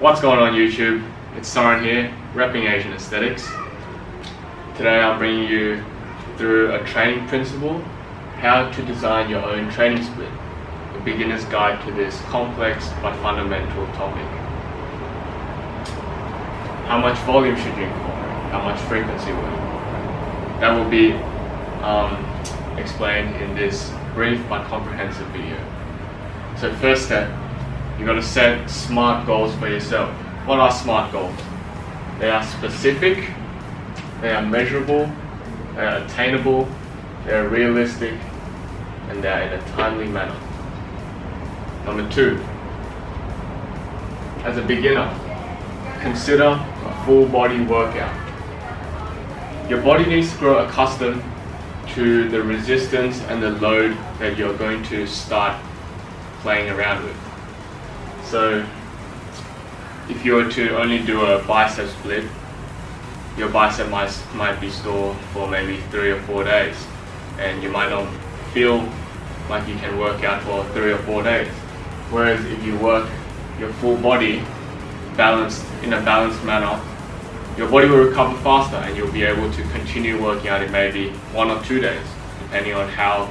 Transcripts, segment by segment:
What's going on YouTube? It's Soren here, repping Asian Aesthetics. Today I'm bringing you through a training principle, how to design your own training split, a beginner's guide to this complex but fundamental topic. How much volume should you incorporate? How much frequency will you? That will be explained in this brief but comprehensive video. So first step, you got to set SMART goals for yourself. What are SMART goals? They are specific, they are measurable, they are attainable, they are realistic, and they are in a timely manner. Number 2, as a beginner, consider a full body workout. Your body needs to grow accustomed to the resistance and the load that you're going to start playing around with. So if you were to only do a bicep split, your bicep might be sore for maybe 3 or 4 days, and you might not feel like you can work out for 3 or 4 days. Whereas if you work your full body in a balanced manner, your body will recover faster and you'll be able to continue working out in maybe 1 or 2 days, depending on how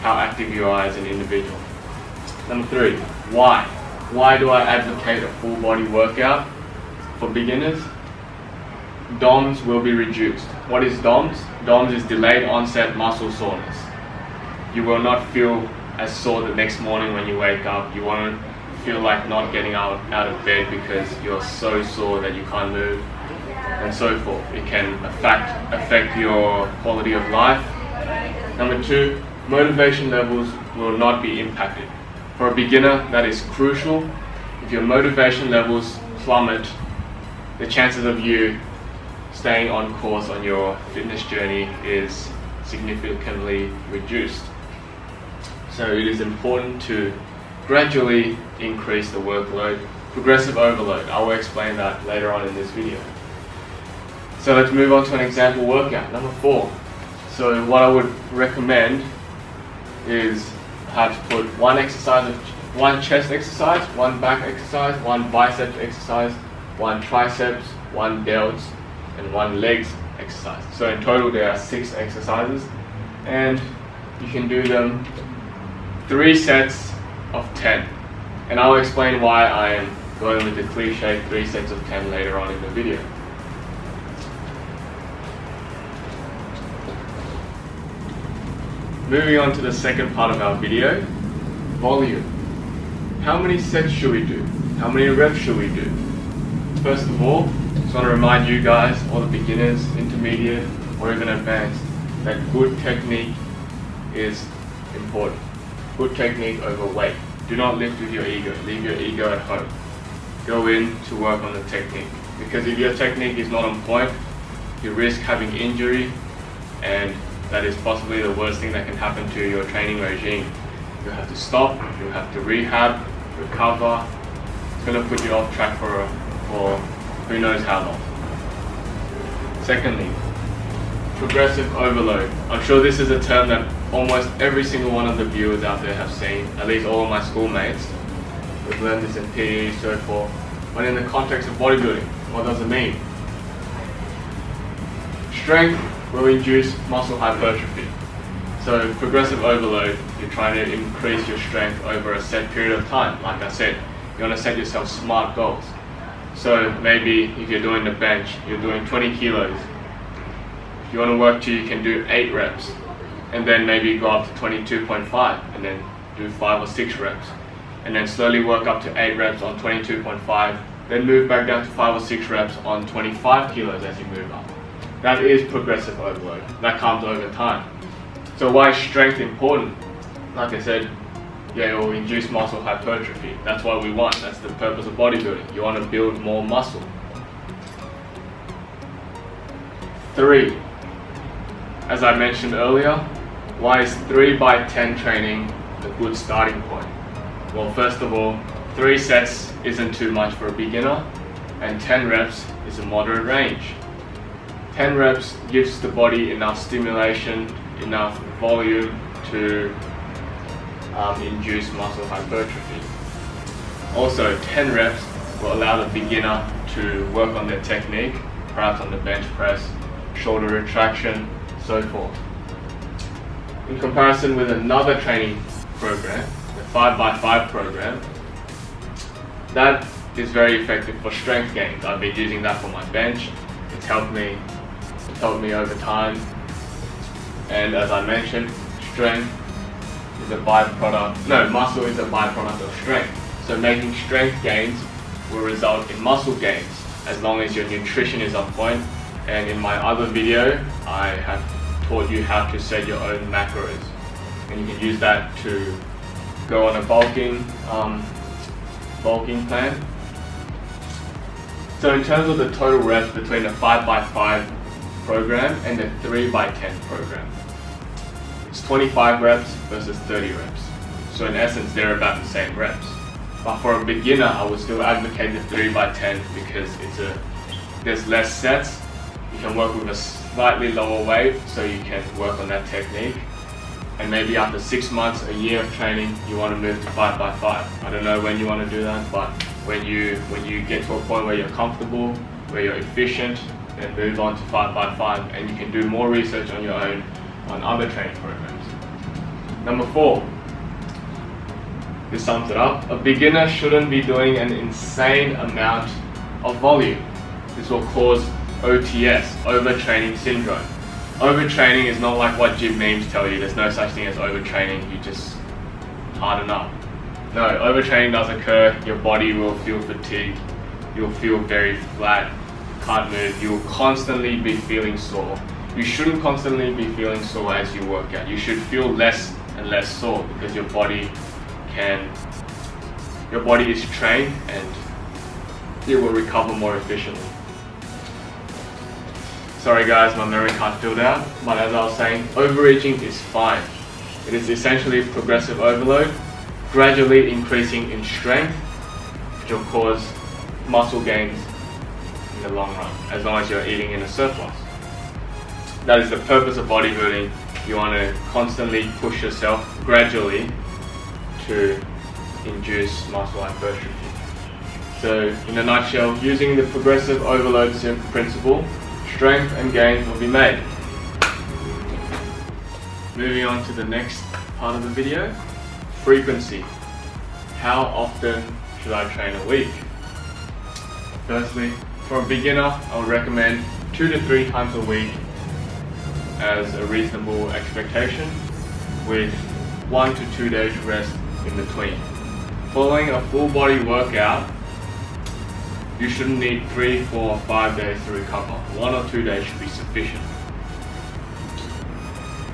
active you are as an individual. Number 3, why? Why do I advocate a full body workout for beginners? DOMS will be reduced. What is DOMS? DOMS is delayed onset muscle soreness. You will not feel as sore the next morning when you wake up. You won't feel like not getting out of bed because you're so sore that you can't move, and so forth. It can affect your quality of life. Number 2, motivation levels will not be impacted. For a beginner, that is crucial. If your motivation levels plummet, the chances of you staying on course on your fitness journey is significantly reduced. So it is important to gradually increase the workload. Progressive overload, I will explain that later on in this video. So let's move on to an example workout. Number 4. So what I would recommend is perhaps put one chest exercise, one back exercise, one biceps exercise, one triceps, one delts, and one legs exercise. So in total there are 6 exercises, and you can do them 3 sets of 10. And I'll explain why I am going with the cliche 3 sets of 10 later on in the video. Moving on to the second part of our video, volume. How many sets should we do? How many reps should we do? First of all, I just want to remind you guys, all the beginners, intermediate, or even advanced, that good technique is important. Good technique over weight. Do not lift with your ego. Leave your ego at home. Go in to work on the technique. Because if your technique is not on point, you risk having injury, and that is possibly the worst thing that can happen to your training regime. You'll have to stop, you'll have to rehab, recover. It's going to put you off track for who knows how long. Secondly, progressive overload. I'm sure this is a term that almost every single one of the viewers out there have seen, at least all of my schoolmates. We've learned this in PE, so forth. But in the context of bodybuilding, what does it mean? Strength will induce muscle hypertrophy. So progressive overload, you're trying to increase your strength over a set period of time. Like I said, you want to set yourself SMART goals. So maybe if you're doing the bench, you're doing 20 kilos. If you want to work to, you can do 8 reps. And then maybe go up to 22.5 and then do 5 or 6 reps. And then slowly work up to 8 reps on 22.5. Then move back down to 5 or 6 reps on 25 kilos as you move up. That is progressive overload. That comes over time. So why is strength important? Like I said, it will induce muscle hypertrophy. That's what we want. That's the purpose of bodybuilding. You want to build more muscle. 3. As I mentioned earlier, why is 3 by 10 training a good starting point? Well, first of all, 3 sets isn't too much for a beginner, and 10 reps is a moderate range. 10 reps gives the body enough stimulation, enough volume to induce muscle hypertrophy. Also, 10 reps will allow the beginner to work on their technique, perhaps on the bench press, shoulder retraction, so forth. In comparison with another training program, the 5x5 program, that is very effective for strength gains. I've been using that for my bench. It's helped me over time. And as I mentioned, muscle is a byproduct of strength. So making strength gains will result in muscle gains as long as your nutrition is on point. And in my other video, I have taught you how to set your own macros. And you can use that to go on a bulking plan. So in terms of the total reps between the 5x5 program and the 3x10 program, it's 25 reps versus 30 reps. So in essence, they're about the same reps. But for a beginner, I would still advocate the 3x10 because there's less sets. You can work with a slightly lower weight, so you can work on that technique. And maybe after 6 months, a year of training, you want to move to 5x5. I don't know when you want to do that, but when you get to a point where you're comfortable, where you're efficient, then move on to 5x5, and you can do more research on your own on other training programs. Number 4. This sums it up. A beginner shouldn't be doing an insane amount of volume. This will cause OTS, overtraining syndrome. Overtraining is not like what gym memes tell you. There's no such thing as overtraining. You just harden up. No, overtraining does occur. Your body will feel fatigued. You'll feel very flat, can't move. You'll constantly be feeling sore. You shouldn't constantly be feeling sore as you work out. You should feel less and less sore because your body is trained and it will recover more efficiently. Sorry guys, my memory card filled out, but as I was saying, overreaching is fine. It is essentially progressive overload, gradually increasing in strength, which will cause muscle gains in the long run, as long as you're eating in a surplus. That is the purpose of bodybuilding. You want to constantly push yourself gradually to induce muscle hypertrophy. So in a nutshell, using the progressive overload principle, strength and gains will be made. Moving on to the next part of the video, frequency. How often should I train a week? Firstly, for a beginner, I would recommend 2 to 3 times a week as a reasonable expectation, with 1 to 2 days rest in between. Following a full body workout, you shouldn't need 3, 4, or 5 days to recover. 1 or 2 days should be sufficient.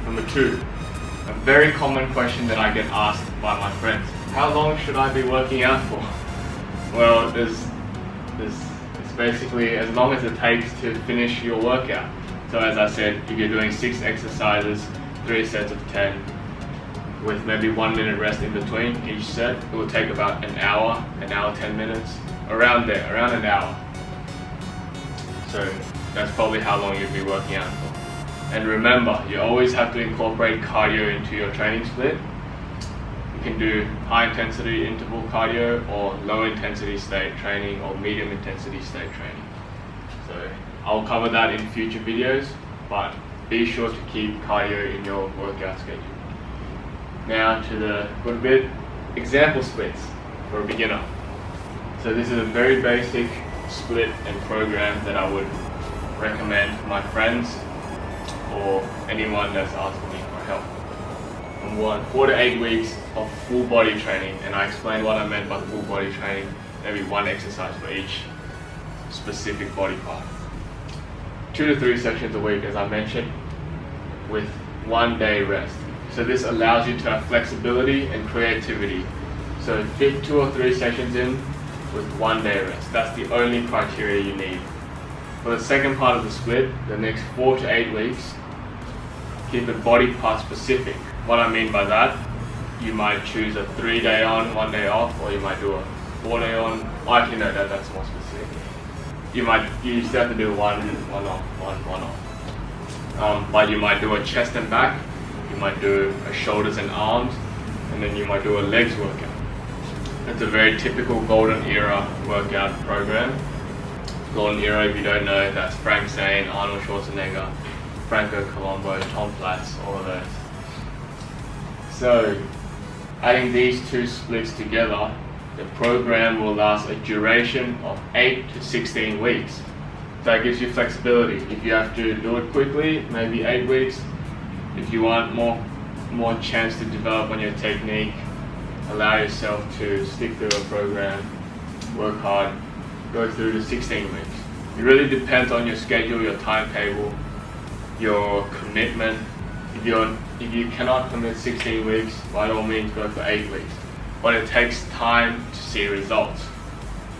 Number 2, a very common question that I get asked by my friends: how long should I be working out for? Well, it's basically as long as it takes to finish your workout. So as I said, if you're doing 6 exercises, 3 sets of 10, with maybe 1 minute rest in between each set, it will take about an hour 10 minutes, around an hour. So that's probably how long you'll be working out for. And remember, you always have to incorporate cardio into your training split. You can do high intensity interval cardio, or low intensity state training, or medium intensity state training. So I'll cover that in future videos, but be sure to keep cardio in your workout schedule. Now to the good bit, example splits for a beginner. So this is a very basic split and program that I would recommend for my friends or anyone that's asking me for help. Number 1, 4 to 8 weeks of full body training, and I explained what I meant by full body training, maybe 1 exercise for each specific body part. 2 to 3 sessions a week, as I mentioned, with 1 day rest. So this allows you to have flexibility and creativity. So fit 2 or 3 sessions in with 1 day rest. That's the only criteria you need. For the second part of the split, the next 4 to 8 weeks, keep it body part specific. What I mean by that, you might choose a 3-day on, 1 day off, or you might do a 4-day on. Actually no, that's more specific. You still have to do one off. But you might do a chest and back, you might do a shoulders and arms, and then you might do a legs workout. It's a very typical golden era workout program. Golden era, if you don't know, that's Frank Zane, Arnold Schwarzenegger, Franco Colombo, Tom Platz, all of those. So, adding these two splits together, the program will last a duration of 8 to 16 weeks. So that gives you flexibility. If you have to do it quickly, maybe 8 weeks. If you want more chance to develop on your technique, allow yourself to stick to a program, work hard, go through the 16 weeks. It really depends on your schedule, your timetable, your commitment. If you cannot commit 16 weeks, by all means go for 8 weeks. But it takes time to see results.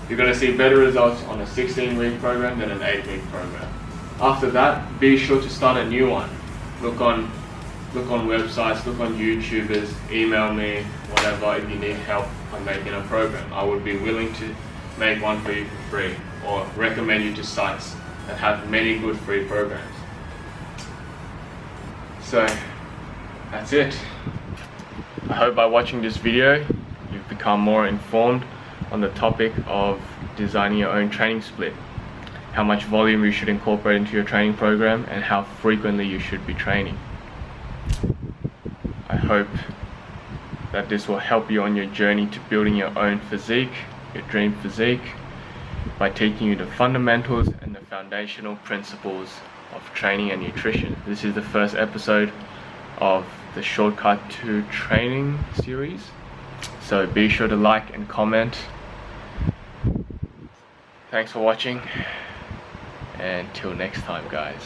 You're going to see better results on a 16-week program than an 8-week program. After that, be sure to start a new one. Look on websites, look on YouTubers, email me, whatever, if you need help on making a program. I would be willing to make one for you for free, or recommend you to sites that have many good free programs. So, that's it. I hope by watching this video, you've become more informed on the topic of designing your own training split, how much volume you should incorporate into your training program, and how frequently you should be training. I hope that this will help you on your journey to building your own physique, your dream physique, by teaching you the fundamentals and the foundational principles of training and nutrition. This is the first episode of the Shortcut to Training series, so be sure to like and comment. Thanks for watching, and till next time, guys.